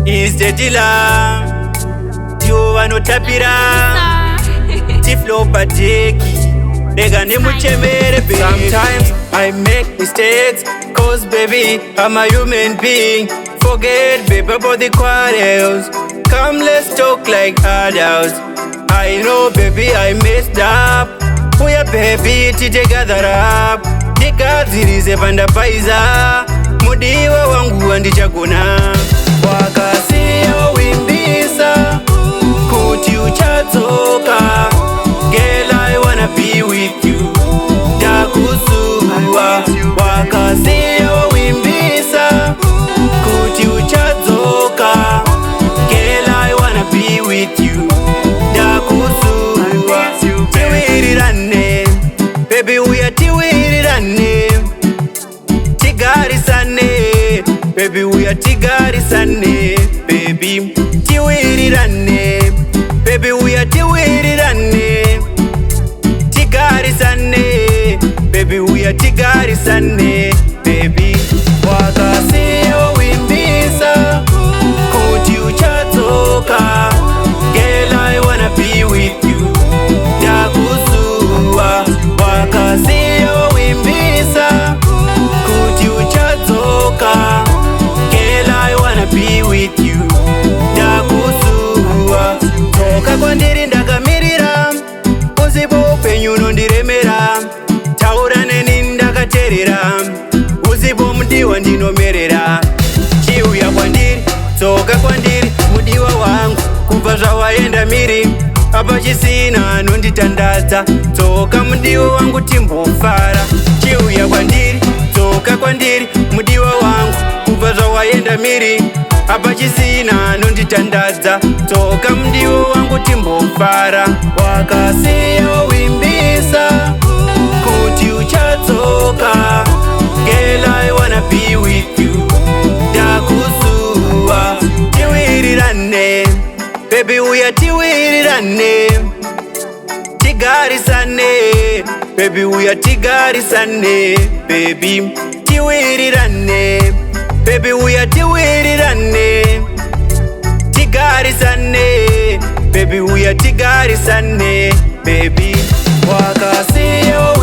is Dadylahlah. Dio vanotapira TFLOW padeki. Sometimes I make mistakes, cause baby, I'm a human being. Forget baby about the quarrels. Come let's talk like adults. I know baby I messed up. We are baby together up. Ndikadzirize pandapaiza. Mudiwa wangu andichagona. Wakasiya wimbisa kuti uchadzoka. Girl, I wanna be with you. Dakusuwa wakasiya wimbisa kuti uchadzoka. Girl, I wanna be with you. Dakusuwa tiwirirane, baby uya tiwirirane. Tigarisane, baby uya tigarisane. Baby tiwirirane, baby uya tiwirirane. Tigarisane, baby uya tigarisane. Baby wakasiya wimbisa kuti uchadzoka. Girl, I wanna be with you. Dakusuwa wakasiya wimbisa kuti uchadzoka. Girl, I wanna be with you. Dakusuwa toka kwandiri ndakamirira. Uzipo upenyu unondiremera. Taura neni ndakaterera. Uzipo mudiwa ndinomerera. Chiuya kwandiri, tsoka kwandiri, mudiwa wangu. Kubva zvawaenda miri, apa chisina anonditandadza. Tsoka mudiwa wangu timbofara. Chiuya kwandiri, tsoka kwandiri, mudiwa wangu. Kubva zvawaenda miri, apa chisina anonditandadza. Tsoka mudiwa wangu timbofara. Wakasiya wimbisa kuti uchadzoka. Girl, I wanna be with you. Dakusuwa tiwirirane, baby uya tiwirirane. Tigarisane, baby uya tigarisane. Baby tiwirirane, baby uya tiwirirane. Tigarisane, baby uya tigarisane. Baby wakasiya